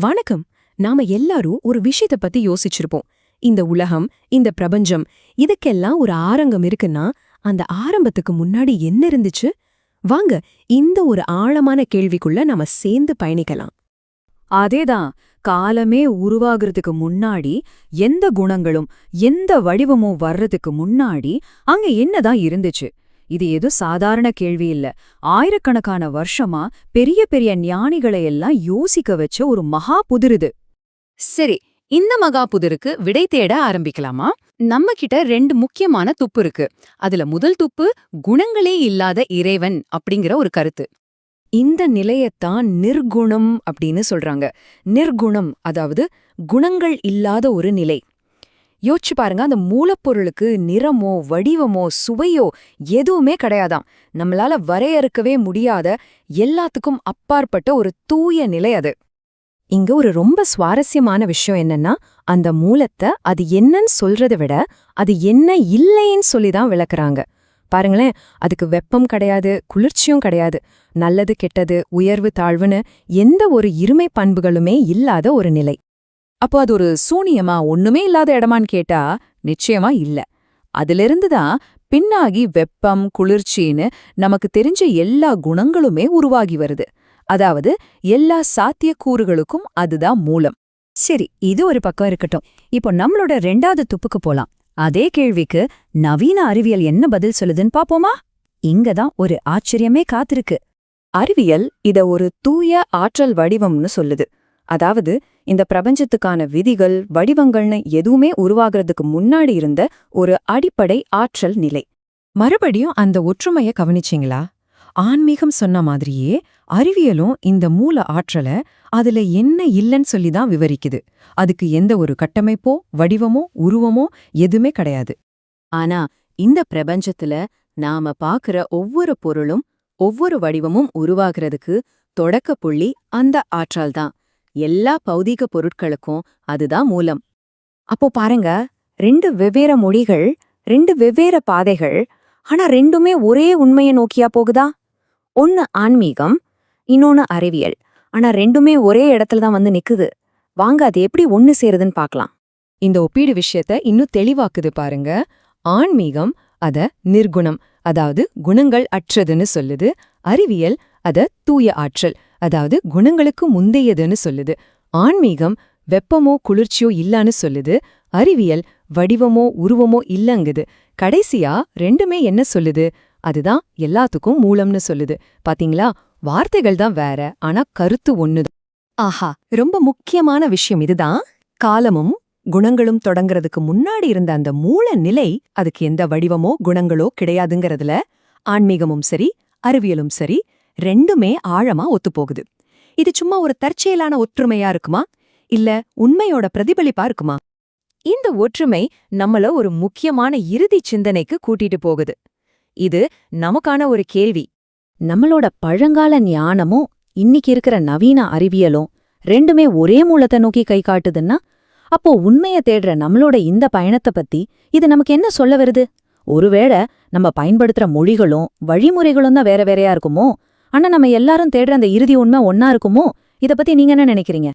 வணக்கம். நாம எல்லாரும் ஒரு விஷயத்த பத்தி யோசிச்சிருப்போம். இந்த உலகம், இந்த பிரபஞ்சம், இதுக்கெல்லாம் ஒரு ஆரம்பம் இருக்குன்னா, அந்த ஆரம்பத்துக்கு முன்னாடி என்ன இருந்துச்சு? வாங்க, இந்த ஒரு ஆழமான கேள்விக்குள்ள நாம சேர்ந்து பயணிக்கலாம். அதேதான். காலமே உருவாகிறதுக்கு முன்னாடி எந்த குணங்களும் எந்த வடிவமும் வர்றதுக்கு முன்னாடி அங்க என்னதான் இருந்துச்சு? இது எதுவும் சாதாரண கேள்வி இல்ல. ஆயிரக்கணக்கான வருஷமா பெரிய பெரிய ஞானிகளை எல்லாம் யோசிக்க வச்ச ஒரு மகா புதிருது. சரி, இந்த மகா புதிருக்கு விடை தேட ஆரம்பிக்கலாமா? நம்ம கிட்ட ரெண்டு முக்கியமான துப்பு இருக்கு. அதுல முதல் துப்பு குணங்களே இல்லாத இறைவன் அப்படிங்கிற ஒரு கருத்து. இந்த நிலையத்தான் நிர்குணம் அப்படின்னு சொல்றாங்க. நிர்குணம், அதாவது குணங்கள் இல்லாத ஒரு நிலை. யோசிச்சு பாருங்க, அந்த மூலப்பொருளுக்கு நிறமோ வடிவமோ சுவையோ எதுவுமே கிடையாதாம். நம்மளால வரையறுக்கவே முடியாத, எல்லாத்துக்கும் அப்பாற்பட்ட ஒரு தூய நிலை அது. இங்க ஒரு ரொம்ப சுவாரஸ்யமான விஷயம் என்னன்னா, அந்த மூலத்தை அது என்னன்னு சொல்றதை விட அது என்ன இல்லைன்னு சொல்லிதான் விளக்குறாங்க. பாருங்களேன், அதுக்கு வெப்பம் கிடையாது, குளிர்ச்சியும் கிடையாது, நல்லது கெட்டது உயர்வு தாழ்வுன்னு எந்த ஒரு இருமை பண்புகளுமே இல்லாத ஒரு நிலை. அப்போ அது ஒரு சூனியமா, ஒண்ணுமே இல்லாத இடமான்னு கேட்டா நிச்சயமா இல்ல. அதிலிருந்துதான் பின்னாகி வெப்பம் குளிர்ச்சின்னு நமக்கு தெரிஞ்ச எல்லா குணங்களுமே உருவாகி வருது. அதாவது எல்லா சாத்தியக்கூறுகளுக்கும் அதுதான் மூலம். சரி, இது ஒரு பக்கம் இருக்கட்டும். இப்போ நம்மளோட ரெண்டாவது துப்புக்கு போலாம். அதே கேள்விக்கு நவீன அறிவியல் என்ன பதில் சொல்லுதுன்னு பாப்போமா? இங்கதான் ஒரு ஆச்சரியமே காத்திருக்கு. அறிவியல் இத ஒரு தூய ஆற்றல் வடிவம்னு சொல்லுது. அதாவது இந்த பிரபஞ்சத்துக்கான விதிகள் வடிவங்கள்னு எதுவுமே உருவாகிறதுக்கு முன்னாடி இருந்த ஒரு அடிப்படை ஆற்றல் நிலை. மறுபடியும் அந்த ஒற்றுமைய கவனிச்சிங்களா? ஆன்மீகம் சொன்ன மாதிரியே அறிவியலும் இந்த மூல ஆற்றலை அதுல என்ன இல்லைன்னு சொல்லிதான் விவரிக்குது. அதுக்கு எந்த ஒரு கட்டமைப்போ வடிவமோ உருவமோ எதுவுமே கிடையாது. ஆனா இந்த பிரபஞ்சத்துல நாம பாக்குற ஒவ்வொரு பொருளும் ஒவ்வொரு வடிவமும் உருவாகிறதுக்கு தொடக்க புள்ளி அந்த ஆற்றல்தான். எல்லா பௌதீக பொருட்களுக்கும் அதுதான் மூலம். அப்போ பாருங்க, ரெண்டு வெவ்வேறு மொழிகள், ரெண்டு வெவ்வேறு பாதைகள், ஆனா ரெண்டுமே ஒரே உண்மையை நோக்கியா போகுதா? ஒன்னு ஆன்மீகம், இன்னொன்னு அறிவியல். ஆனா ரெண்டுமே ஒரே இடத்துல தான் வந்து நிக்குது. வாங்க, அது எப்படி ஒன்னு சேருதுன்னு பார்க்கலாம். இந்த ஒப்பீடு விஷயத்த இன்னும் தெளிவாக்குது பாருங்க. ஆன்மீகம் அத நிர்குணம், அதாவது குணங்கள் அற்றதுன்னு சொல்லுது. அறிவியல் அத தூய ஆற்றல், அதாவது குணங்களுக்கு முந்தையதுன்னு சொல்லுது. ஆன்மீகம் வெப்பமோ குளிர்ச்சியோ இல்லன்னு சொல்லுது. அறிவியல் வடிவமோ உருவமோ இல்லங்குது. கடைசியா ரெண்டுமே என்ன சொல்லுது? அதுதான் எல்லாத்துக்கும் மூலம்னு சொல்லுது. பாத்தீங்களா? வார்த்தைகள் தான் வேற, ஆனா கருத்து ஒண்ணுதான். ஆஹா, ரொம்ப முக்கியமான விஷயம் இதுதான். காலமும் குணங்களும் தொடங்குறதுக்கு முன்னாடி இருந்த அந்த மூல நிலை, அதுக்கு எந்த வடிவமோ குணங்களோ கிடையாதுங்கிறதுல ஆன்மீகமும் சரி அறிவியலும் சரி ரெண்டுமே ஆழமா ஒத்துப்போகுது. இது சும்மா ஒரு தற்செயலான ஒற்றுமையா இருக்குமா? இல்ல உண்மையோட பிரதிபலிப்பா இருக்குமா? இந்த ஒற்றுமை நம்மள ஒரு முக்கியமான இறுதி சிந்தனைக்கு கூட்டிட்டு போகுது. இது நமக்கான ஒரு கேள்வி. நம்மளோட பழங்கால ஞானமும் இன்னைக்கு இருக்கிற நவீன அறிவியலும் ரெண்டுமே ஒரே மூலத்தை நோக்கி கை காட்டுதுன்னா, அப்போ உண்மைய தேடுற நம்மளோட இந்த பயணத்தை பத்தி இது நமக்கு என்ன சொல்ல வருது? ஒருவேளை நம்ம பயன்படுத்துற மொழிகளும் வழிமுறைகளும் தான் வேற வேறையா இருக்குமோ? ஆனா நம்ம எல்லாரும் தேடுற அந்த இறுதி உண்மை ஒன்னா இருக்குமோ? இத பத்தி நீங்க என்ன நினைக்கிறீங்க?